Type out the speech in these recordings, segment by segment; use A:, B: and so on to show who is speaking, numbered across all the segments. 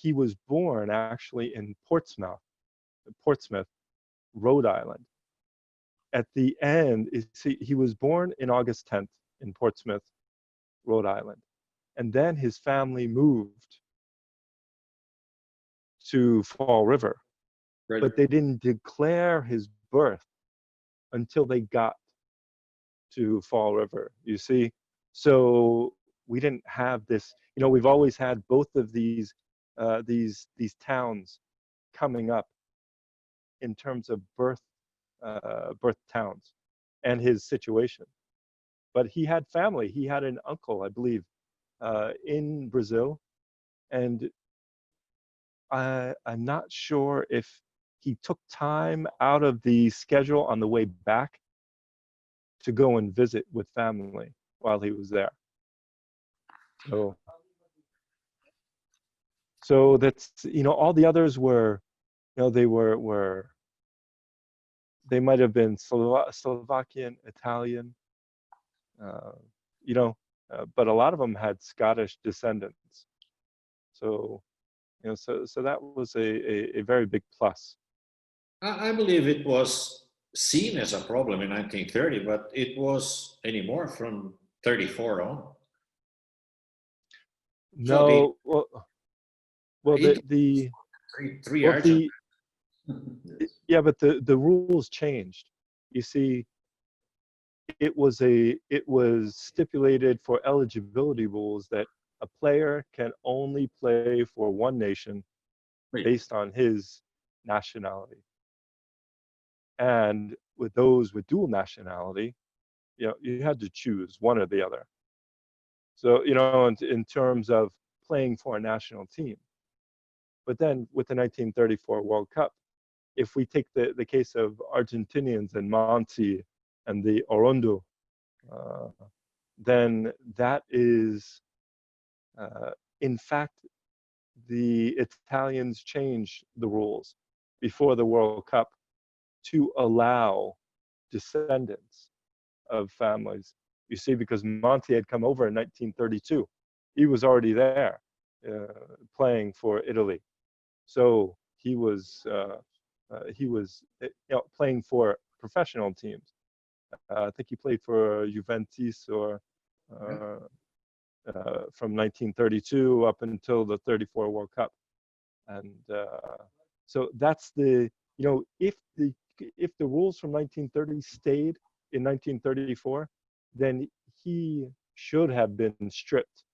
A: he was born actually in Portsmouth, Rhode Island. At the end, he was born in August 10th in Portsmouth, Rhode Island. And then his family moved to Fall River.
B: Right.
A: But they didn't declare his birth until they got to Fall River, you see? So we didn't have this, we've always had both of these towns coming up in terms of birth towns and his situation. But he had family. He had an uncle, I believe, in Brazil. And I'm not sure if he took time out of the schedule on the way back to go and visit with family while he was there. So that's, all the others were, they might have been Slovakian, Italian, but a lot of them had Scottish descendants. So, so that was a very big plus.
B: I believe it was seen as a problem in 1930, but it was anymore from 34 on.
A: No,
B: so
A: yeah, but the rules changed. You see, it was stipulated for eligibility rules that a player can only play for one nation based on his nationality. And with those with dual nationality, you had to choose one or the other. So, in terms of playing for a national team. But then with the 1934 World Cup, if we take the case of Argentinians and Monti and the Orondo, then that is, in fact, the Italians changed the rules before the World Cup to allow descendants of families. You see, because Monti had come over in 1932. He was already there playing for Italy. So he was playing for professional teams. I think he played for Juventus or from 1932 up until the 34 World Cup. And so that's if the rules from 1930 stayed in 1934, then he should have been stripped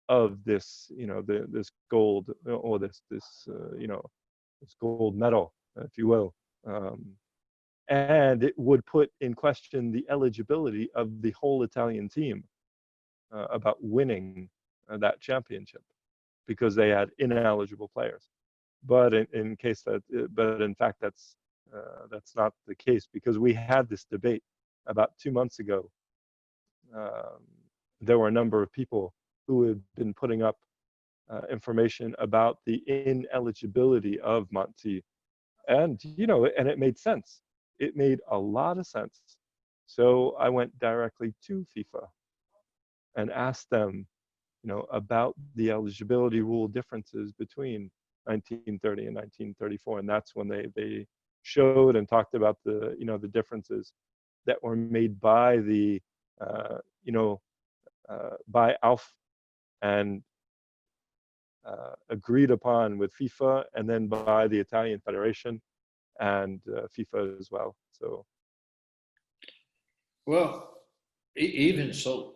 A: of this, this gold or this gold medal, if you will. And it would put in question the eligibility of the whole Italian team about winning that championship because they had ineligible players. But in fact, that's not the case, because we had this debate about 2 months ago. There were a number of people who had been putting up information about the ineligibility of Monti, and and it made sense. It made a lot of sense. So I went directly to FIFA and asked them, about the eligibility rule differences between 1930 and 1934, and that's when they showed and talked about the the differences that were made by the by ALF and agreed upon with FIFA, and then by the Italian Federation and FIFA as well. So,
B: well, even so,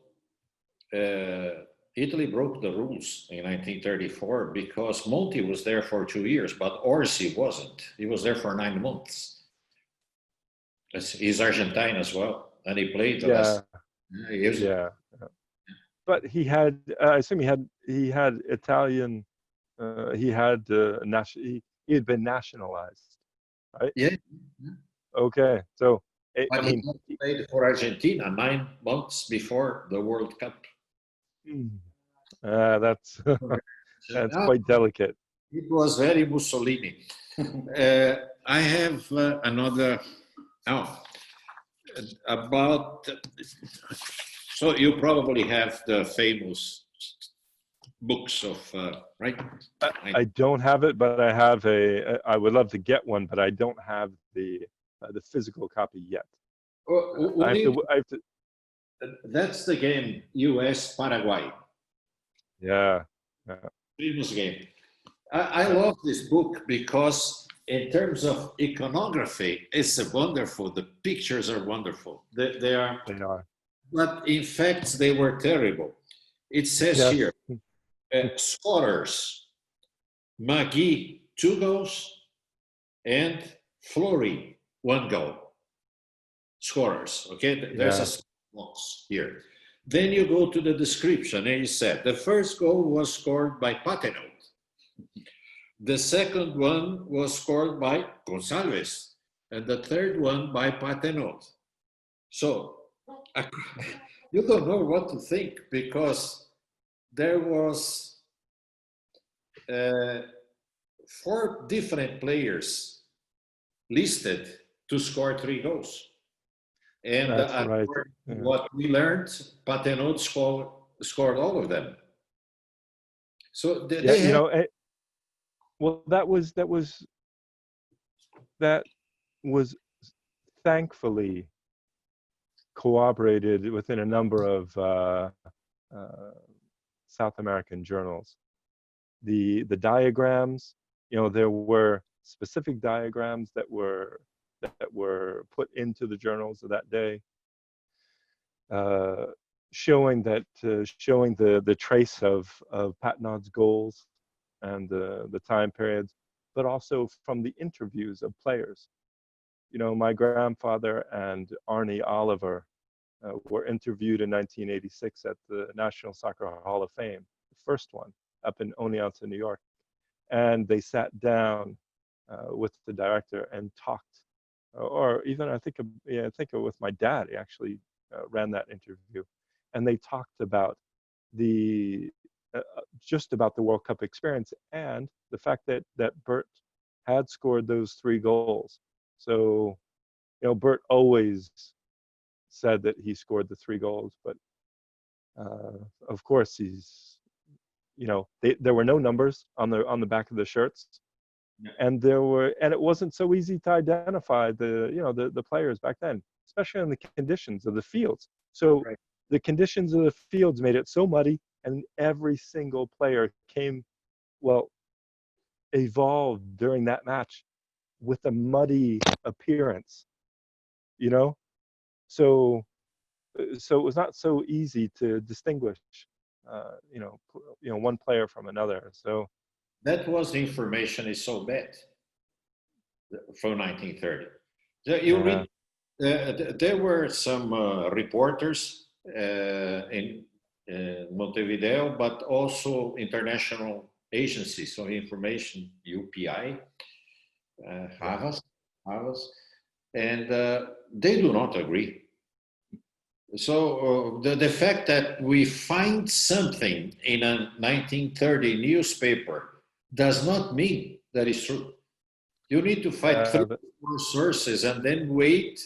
B: Italy broke the rules in 1934 because Monti was there for 2 years, but Orsi wasn't. He was there for 9 months. He's Argentine as well, and he played the last years.
A: Yeah. But he had, I assume he had Italian. He had he had been nationalized, right?
B: Yeah.
A: Okay, so
B: But he played for Argentina 9 months before the World Cup.
A: That's that's quite delicate.
B: It was very Mussolini. I have another. About. So you probably have the famous books of, right?
A: I don't have it, but I have I would love to get one, but I don't have the physical copy yet. I have to.
B: That's the game, US Paraguay.
A: Yeah.
B: Famous game. I love this book because in terms of iconography, it's wonderful. The pictures are wonderful. They are.
A: They are.
B: But in fact, they were terrible. It says
A: Yes.
B: here, scorers, Magui, 2 goals, and Flory, 1 goal. Scorers, okay? There's a box here. Then you go to the description, and it said, the first goal was scored by Patenot. The second one was scored by Gonçalves, and the third one by Patenot. So, you don't know what to think, because there was 4 different players listed to score 3 goals. And
A: right.
B: What we learned, Patenot scored all of them. So
A: well, that was thankfully corroborated within a number of South American journals. The diagrams, there were specific diagrams that were put into the journals of that day, showing the trace of Patenot's goals and the time periods, but also from the interviews of players. My grandfather and Arnie Oliver were interviewed in 1986 at the National Soccer Hall of Fame, the first one up in Oneonta, New York, and they sat down with the director and talked, or even I think with my dad. He actually ran that interview, and they talked about just about the World Cup experience and the fact that Bert had scored those 3 goals. So, Bert always said that he scored the 3 goals, but of course there were no numbers on the back of the shirts, and it wasn't so easy to identify the players back then, especially in the conditions of the fields. So the conditions of the fields made it so muddy, and every single player evolved during that match with a muddy appearance, so it was not so easy to distinguish one player from another. So
B: that was the information is so bad from 1930. There were some reporters in Montevideo, but also international agencies of information, UPI, Havas, and they do not agree. So the fact that we find something in a 1930 newspaper does not mean that it's true. You need to fight through sources and then wait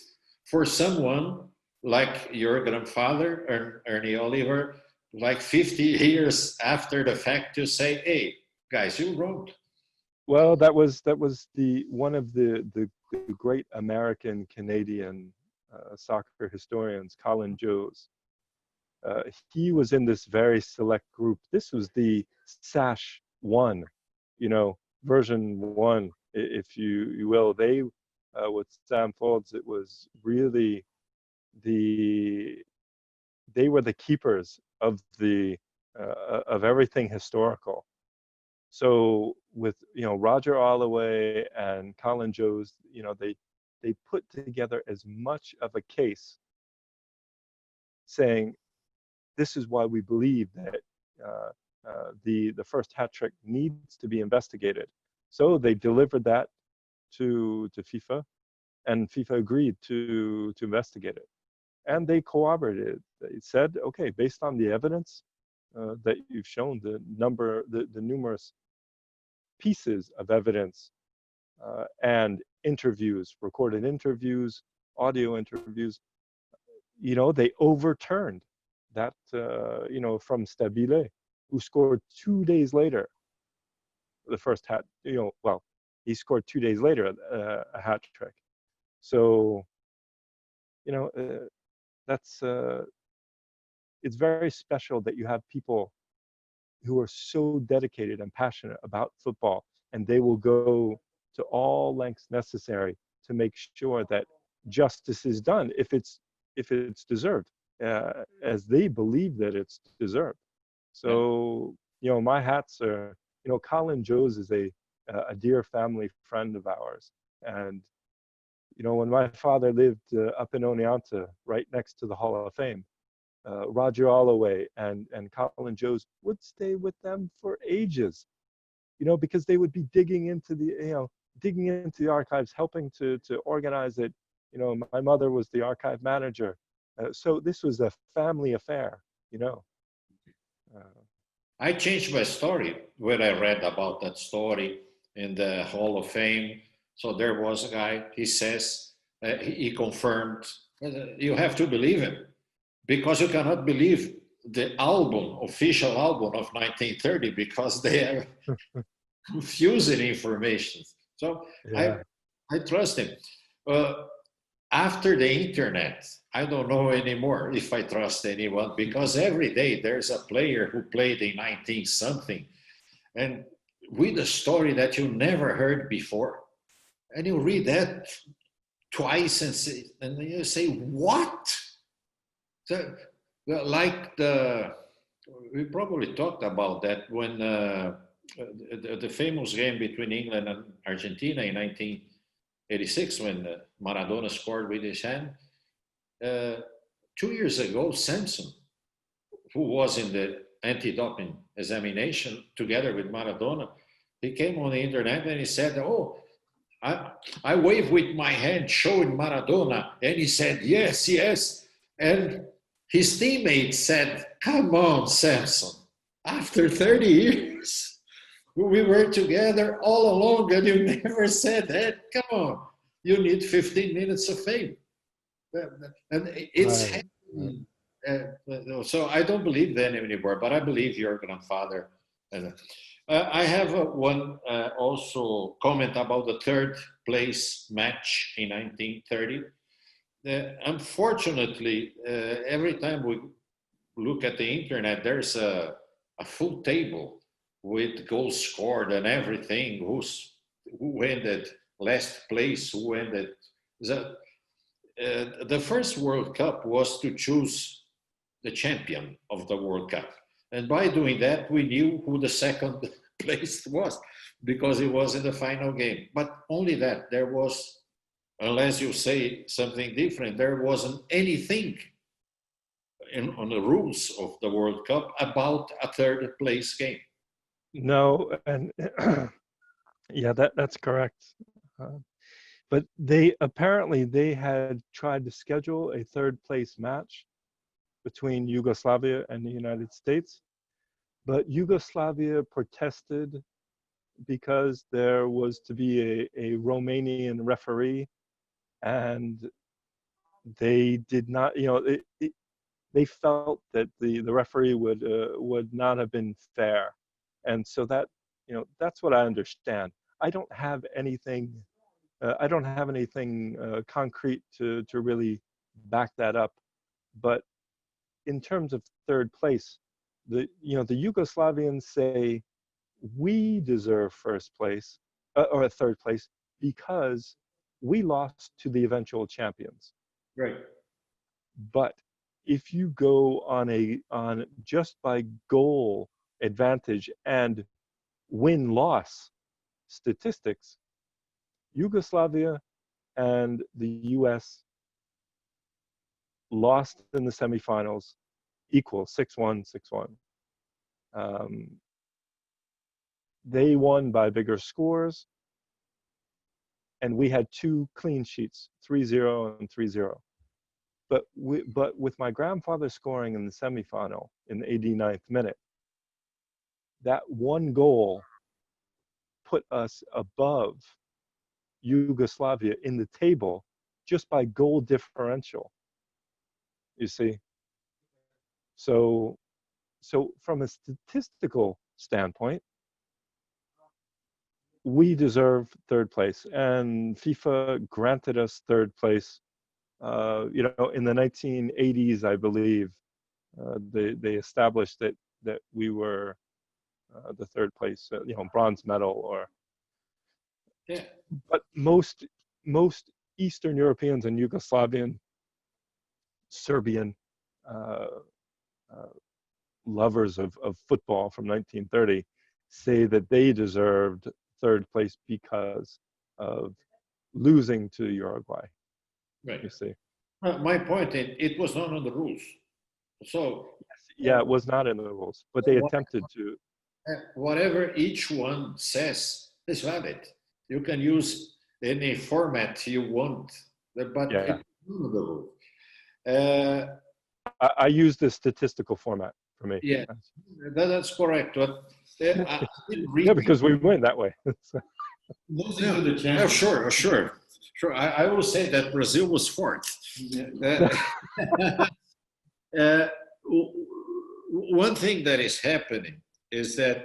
B: for someone like your grandfather, Ernie Oliver, like 50 years after the fact to say, hey, guys, you wrote.
A: Well, that was one of the great American Canadian soccer historians, Colin Jones. He was in this very select group. This was the SASH 1, version 1, if you will. They, with Sam Folds, it was really they were the keepers of of everything historical. So with Roger Holloway and Colin Jones, they put together as much of a case, saying this is why we believe that the first hat trick needs to be investigated. So they delivered that to FIFA, and FIFA agreed to investigate it, and they corroborated. They said, okay, based on the evidence that you've shown, the numerous pieces of evidence and interviews, recorded interviews, audio interviews, they overturned that, from Stabile, who scored 2 days later the first hat. Well, he scored 2 days later a hat trick. So that's it's very special that you have people who are so dedicated and passionate about football, and they will go to all lengths necessary to make sure that justice is done if it's deserved, as they believe that it's deserved. So my hats are, Colin Joes is a dear family friend of ours, and when my father lived up in Oneonta, right next to the Hall of Fame, Roger Holloway and Colin Joes would stay with them for ages, because they would be digging into the archives, helping to organize it. My mother was the archive manager, so this was a family affair.
B: I changed my story when I read about that story in the Hall of Fame. So there was a guy. He says he confirmed. You have to believe him, because you cannot believe the official album of 1930, because they are confusing information. So
A: Yeah.
B: I trust him. After the internet, I don't know anymore if I trust anyone, because every day there's a player who played in 19 something and with a story that you never heard before. And you read that twice and you say, what? So, like we probably talked about that when the famous game between England and Argentina in 1986, when Maradona scored with his hand. 2 years ago, Samson, who was in the anti-doping examination together with Maradona, he came on the internet and he said, oh, I wave with my hand showing Maradona. And he said, yes, yes. And his teammates said, come on, Samson, after 30 years, we were together all along and you never said that. Come on, you need 15 minutes of fame. And it's
A: Right.
B: happening. So I don't believe them anymore, but I believe your grandfather. I have one also comment about the third place match in 1930. Unfortunately, every time we look at the internet, there's a full table with goals scored and everything, who ended last place, who ended. The first World Cup was to choose the champion of the World Cup. And by doing that, we knew who the second place was, because it was in the final game. But only that, there was, unless you say something different, there wasn't anything on the rules of the World Cup about a third place game.
A: No, and yeah, that's correct. But they had tried to schedule a third place match between Yugoslavia and the United States, but Yugoslavia protested because there was to be a Romanian referee, and they did not, they felt that the referee would not have been fair, and so that's what I understand. I don't have anything concrete to really back that up, but in terms of third place, the Yugoslavians say we deserve first place or third place because we lost to the eventual champions.
B: Right.
A: But if you go on just by goal advantage and win-loss statistics, Yugoslavia and the US lost in the semifinals equal, 6-1, 6-1. They won by bigger scores, and we had 2 clean sheets, 3-0 and 3-0. But with my grandfather scoring in the semifinal in the 89th minute, that one goal put us above Yugoslavia in the table just by goal differential. You see? So so from a statistical standpoint, we deserve third place, and FIFA granted us third place. In the 1980s, I believe, they established that we were the third place, bronze medal, or
B: Yeah.
A: but most Eastern Europeans and Yugoslavian, Serbian lovers of football from 1930 say that they deserved third place because of losing to Uruguay.
B: Right.
A: You see.
B: My point, it was not on the rules. So
A: yeah, it was not in the rules, but they attempted to.
B: Whatever each one says is valid. You can use any format you want, but
A: Yeah.
B: it's not on the rule.
A: I use the statistical format for me.
B: Yeah, that's correct. But I didn't read
A: yeah, because we win that way.
C: Losing to the
B: Oh,
C: champions.
B: sure. I will say that Brazil was fourth. One thing that is happening is that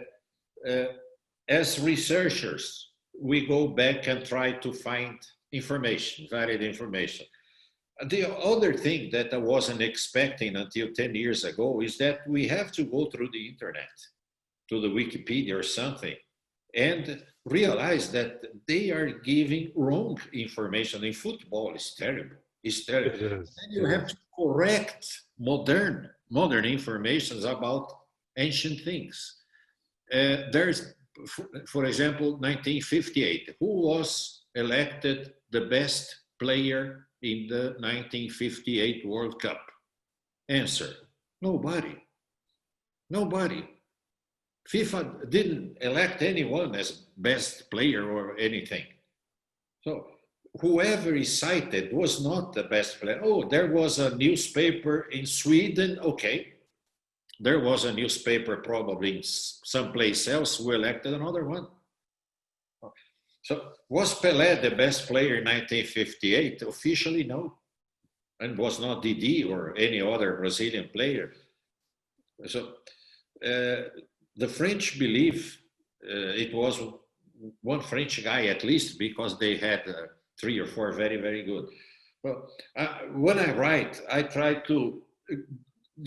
B: as researchers, we go back and try to find information, valid information. The other thing that I wasn't expecting until 10 years ago is that we have to go through the internet, to the Wikipedia or something, and realize that they are giving wrong information. In football, it's terrible. It's terrible.
A: It is.
B: And you have to correct modern information about ancient things. There's, for example, 1958. Who was elected the best player in the 1958 World Cup? Answer: nobody. Nobody. FIFA didn't elect anyone as best player or anything. So whoever is cited was not the best player. Oh, there was a newspaper in Sweden. Okay. There was a newspaper probably someplace else who elected another one. So was Pelé the best player in 1958? Officially, no. And was not Didi or any other Brazilian player. So the French believe it was one French guy at least, because they had 3 or 4 very, very good. Well, when I write, I try to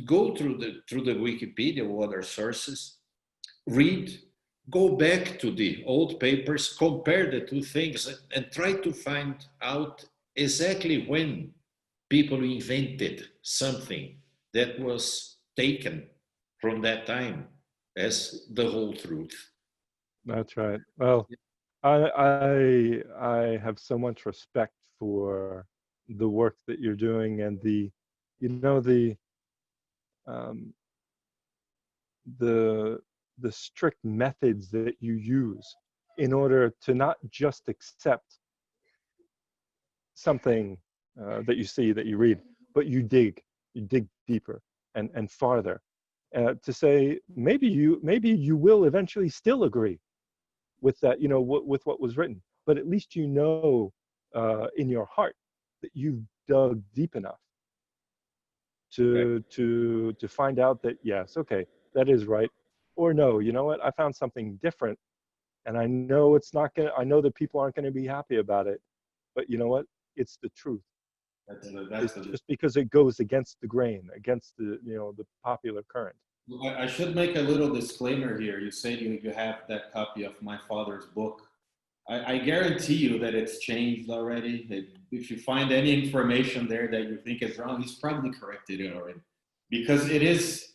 B: go through the Wikipedia or other sources, read, go back to the old papers, compare the two things, and try to find out exactly when people invented something that was taken from that time as the whole truth.
A: That's right. Well, I have so much respect for the work that you're doing, and the strict methods that you use in order to not just accept something that you see, that you read, but you dig deeper and farther, to say maybe you will eventually still agree with that, with what was written, but at least in your heart that you've dug deep enough to find out that yes, okay, that is right, or no, you know what, I found something different, and I know I know that people aren't going to be happy about it, but you know what, it's the truth. It's just because it goes against the grain, against the popular current.
C: I should make a little disclaimer here. You say you have that copy of my father's book. I guarantee you that it's changed already. If you find any information there that you think is wrong, he's probably corrected it already. Because it is,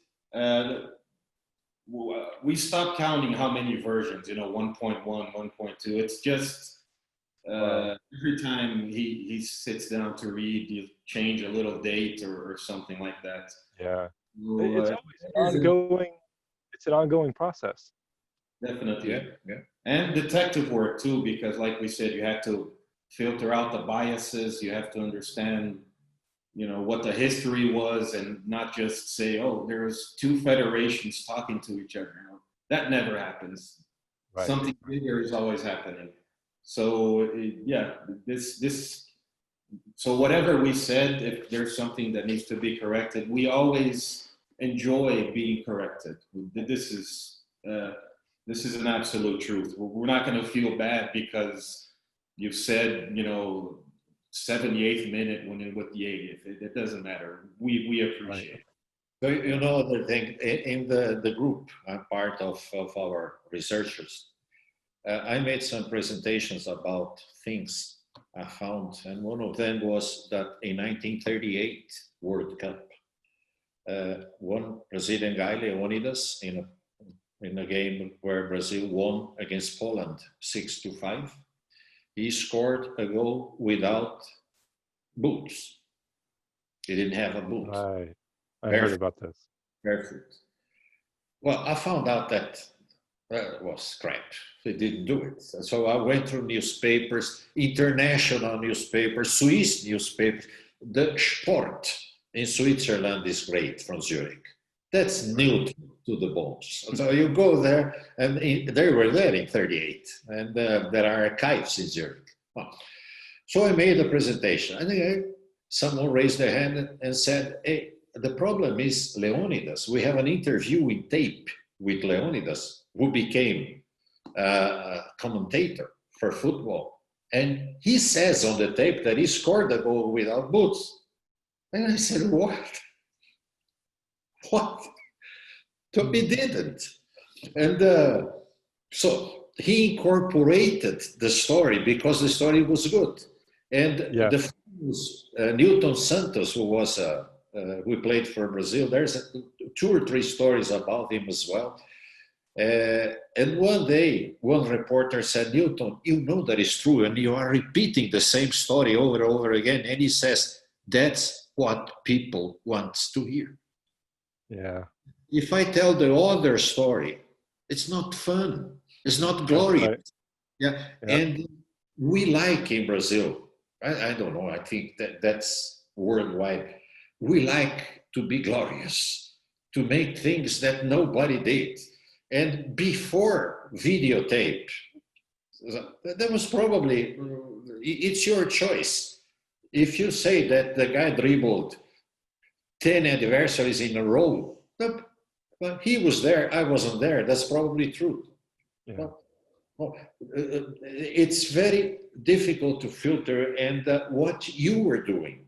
C: we stopped counting how many versions, 1.1, 1.2. It's just, every time he sits down to read, you change a little date or something like that.
A: Yeah. It's always ongoing. It's an ongoing process.
C: Definitely.
B: Yeah.
C: And detective work too, because like we said, you have to filter out the biases. You have to understand, what the history was, and not just say, oh, there's 2 federations talking to each other. That never happens.
A: Right.
C: Something bigger is always happening. So so whatever we said, if there's something that needs to be corrected, we always enjoy being corrected. This is an absolute truth. We're not going to feel bad because you said, 78th minute when it with the 80th. It doesn't matter. We appreciate it.
B: So, the thing, in the group, I'm part of our researchers. I made some presentations about things I found, and one of them was that in 1938 World Cup, one Brazilian guy, Leonidas, in a game where Brazil won against Poland 6-5, he scored a goal without boots. He didn't have a boot.
A: Right. I heard about this.
B: Barefoot. Well, I found out that was crap. They didn't do it. So I went through newspapers, international newspapers, Swiss newspapers. The Sport in Switzerland is great from Zurich. That's neutral to the bones. So you go there, and they were there in 38, and there are archives in Zurich. Well, so I made a presentation, and someone raised their hand and said, hey, the problem is Leonidas. We have an interview in tape with Leonidas, who became a commentator for football. And he says on the tape that he scored a goal without boots. And I said, what? What? So he didn't. And so he incorporated the story because the story was good. And the famous Newton Santos, who played for Brazil, there's 2 or 3 stories about him as well. And one day, one reporter said, Newton, you know that is true, and you are repeating the same story over and over again. And he says, that's what people want to hear.
A: Yeah.
B: If I tell the other story, it's not fun. It's not glorious. Right. Yeah. And we like in Brazil, I don't know, I think that's worldwide. We like to be glorious, to make things that nobody did. And before videotape, that was probably, it's your choice. If you say that the guy dribbled 10 adversaries in a row, but he was there, I wasn't there, that's probably true. Yeah. It's very difficult to filter, and what you were doing,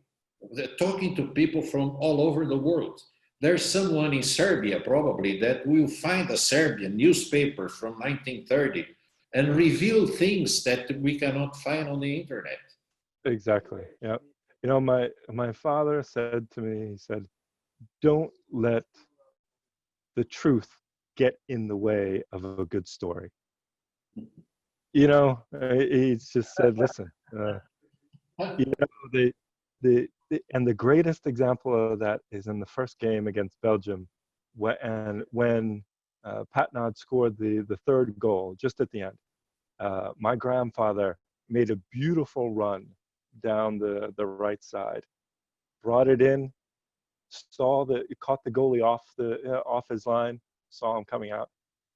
B: talking to people from all over the world. There's someone in Serbia probably that will find a Serbian newspaper from 1930 and reveal things that we cannot find on the internet.
A: Exactly. Yeah. My father said to me, he said, don't let the truth get in the way of a good story. He just said, listen, and the greatest example of that is in the first game against Belgium, when Patnod scored the 3rd goal just at the end. My grandfather made a beautiful run down the right side, brought it in, caught the goalie off his line, saw him coming out,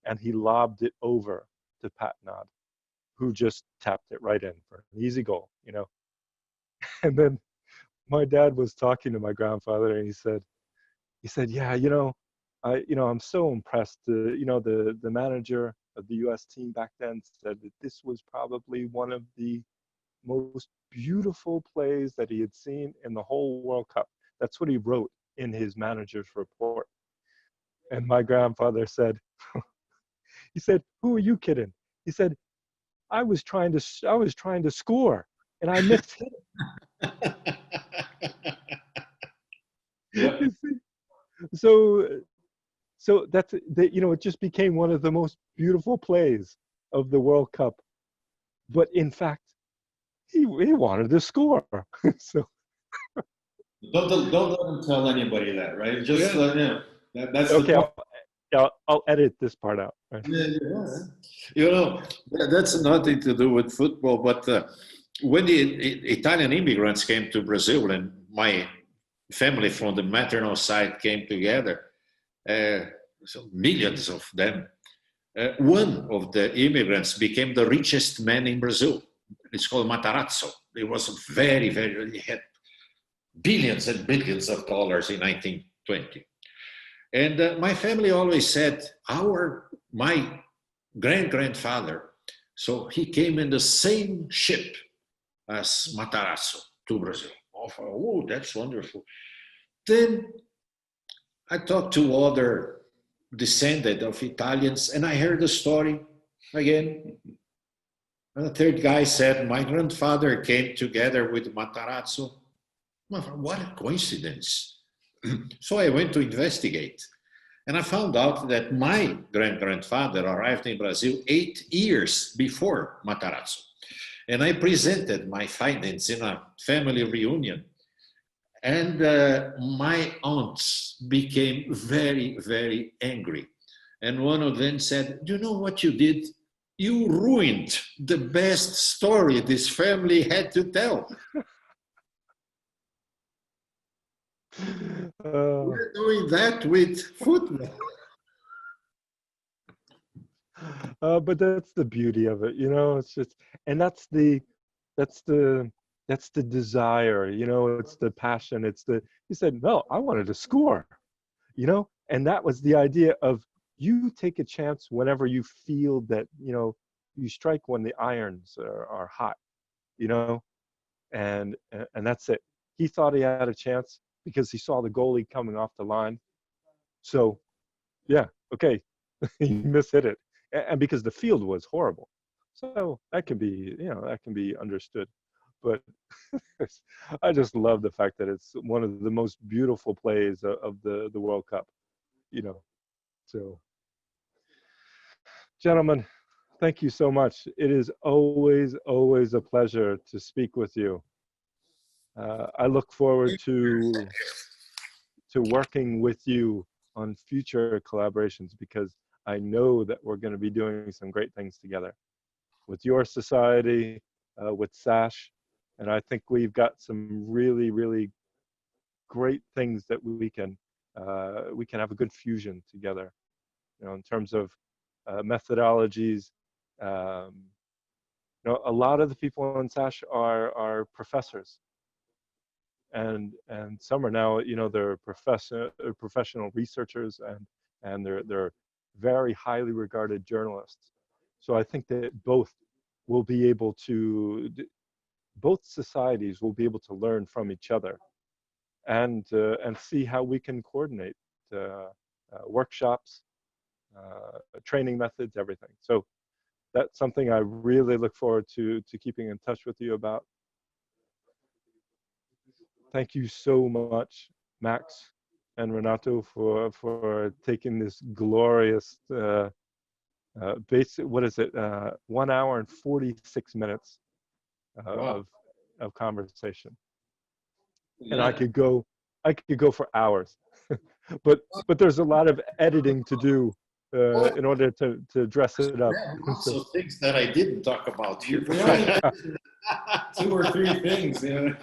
A: and he lobbed it over to Patnod, who just tapped it right in for an easy goal, And then my dad was talking to my grandfather, and he said, yeah, I'm so impressed. The manager of the U.S. team back then said that this was probably one of the most beautiful plays that he had seen in the whole World Cup. That's what he wrote in his manager's report. And my grandfather said, he said, who are you kidding? He said, I was trying to score, and I missed it. Yeah. So that's it just became one of the most beautiful plays of the World Cup. But in fact, he wanted to score. So
C: don't let him tell anybody that, right? Just that's
A: okay.
C: the point.
A: I'll edit this part out. Right?
B: Yeah. That's nothing to do with football, but when the Italian immigrants came to Brazil, and my family from the maternal side came together, so millions of them, one of the immigrants became the richest man in Brazil. It's called Matarazzo. He was he had billions and billions of dollars in 1920. And my family always said, my grandfather, so he came in the same ship as Matarazzo to Brazil. Oh, that's wonderful. Then I talked to other descendants of Italians, and I heard the story again. And the third guy said, my grandfather came together with Matarazzo. What a coincidence. So I went to investigate. And I found out that my grandfather arrived in Brazil 8 years before Matarazzo. And I presented my findings in a family reunion. And my aunts became very, very angry. And one of them said, do you know what you did? You ruined the best story this family had to tell. We're doing that with football.
A: But that's the beauty of it, you know. It's just, and that's the desire, you know. It's the passion. It's the, he said, no, I wanted to score, you know, and that was the idea of, you take a chance whenever you feel that, you know, you strike when the irons are hot, you know, and that's it. He thought he had a chance because he saw the goalie coming off the line. So, yeah, okay, he mishit it, and because the field was horrible. So that can be, you know, that can be understood. But I just love the fact that it's one of the most beautiful plays of the World Cup, you know. So, gentlemen, thank you so much. It is always, always a pleasure to speak with you. I look forward to working with you on future collaborations, because I know that we're going to be doing some great things together with your society, with SASH, and I think we've got some really, really great things that we can have a good fusion together, you know, in terms of methodologies. You know, a lot of the people in SASH are professors, and some are now, you know, they're professional researchers, and they're very highly regarded journalists. So I think that both societies will be able to learn from each other, and see how we can coordinate workshops, training methods, everything. So that's something I really look forward to keeping in touch with you about. Thank you so much, Max and Renato, for taking this glorious what is it, 1 hour and 46 minutes
B: Wow.
A: of conversation.
B: Yeah.
A: And I could go for hours, but there's a lot of editing to do in order to dress it up.
B: There are lots of things that I didn't talk about here.
C: We only mentioned 2 or 3 things. Yeah.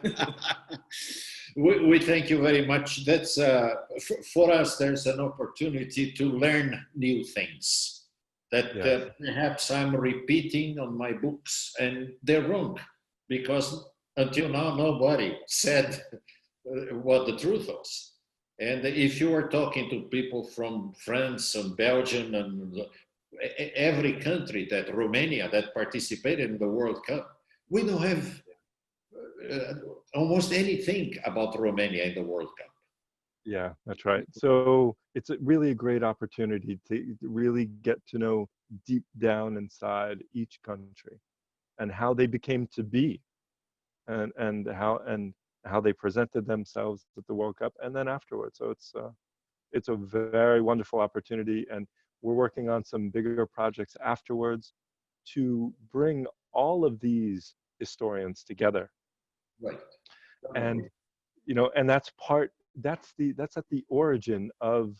B: We thank you very much. That's for us. There's an opportunity to learn new things that
A: Yes.
B: perhaps I'm repeating on my books, and they're wrong, because until now nobody said what the truth was. And if you are talking to people from France and Belgium and every country, that Romania that participated in the World Cup, we don't have almost anything about Romania in the World Cup.
A: Yeah, that's right. So it's really a great opportunity to really get to know deep down inside each country, and how they became to be, and how they presented themselves at the World Cup, and then afterwards. So it's a very wonderful opportunity, and we're working on some bigger projects afterwards to bring all of these historians together.
B: Right.
A: And you know, and that's at the origin of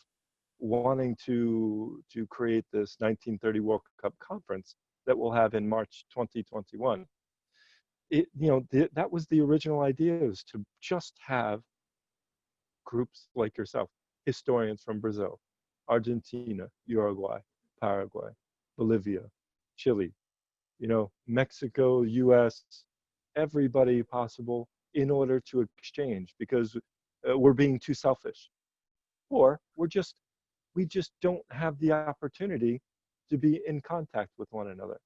A: wanting to create this 1930 World Cup conference that we'll have in March 2021. You know, that was the original idea, is to just have groups like yourself, historians from Brazil, Argentina, Uruguay, Paraguay, Bolivia, Chile, you know, Mexico, US, everybody possible, in order to exchange, because we're being too selfish, or we're just we just don't have the opportunity to be in contact with one another.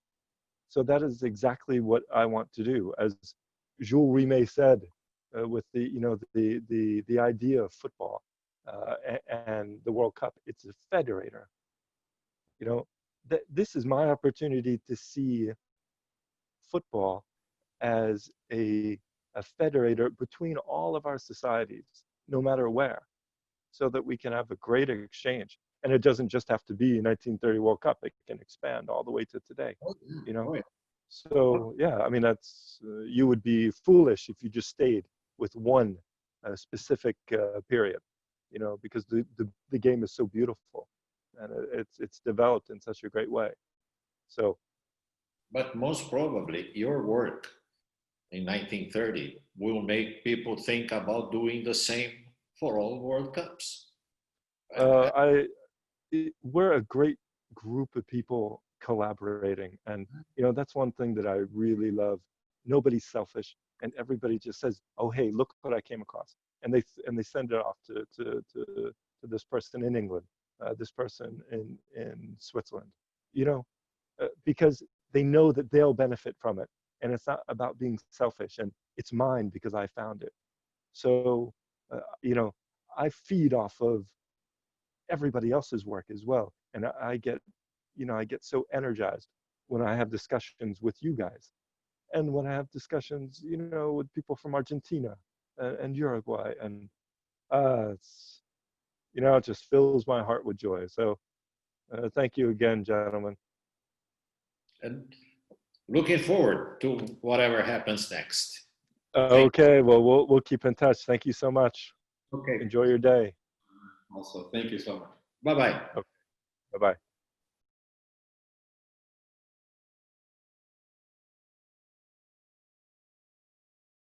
A: So that is exactly what I want to do. As Jules Rimet said, with the idea of football and the World Cup, it's a federator. This is my opportunity to see football as a federator between all of our societies, no matter where, so that we can have a great exchange. And it doesn't just have to be 1930 World Cup. It can expand all the way to today,
B: Oh, yeah.
A: So yeah, I mean, that's you would be foolish if you just stayed with one specific period, because the game is so beautiful and it's developed in such a great way. So,
B: But most probably your work in 1930 will make people think about doing the same for all World Cups.
A: we're a great group of people collaborating, and that's one thing that I really love. Nobody's selfish, and everybody just says, "Oh, hey, look what I came across," and they send it off to this person in England, this person in Switzerland, because they know that they'll benefit from it, and it's not about being selfish, and it's mine because I found it. So, I feed off of everybody else's work as well, and I get so energized when I have discussions with you guys, and when I have discussions with people from Argentina and Uruguay, and it's it just fills my heart with joy. So thank you again, gentlemen.
B: And looking forward to whatever happens next.
A: Okay, well, we'll keep in touch. Thank you so much.
B: Okay.
A: Enjoy your day.
C: Also, thank you so much.
B: Bye-bye.
A: Okay. Bye-bye.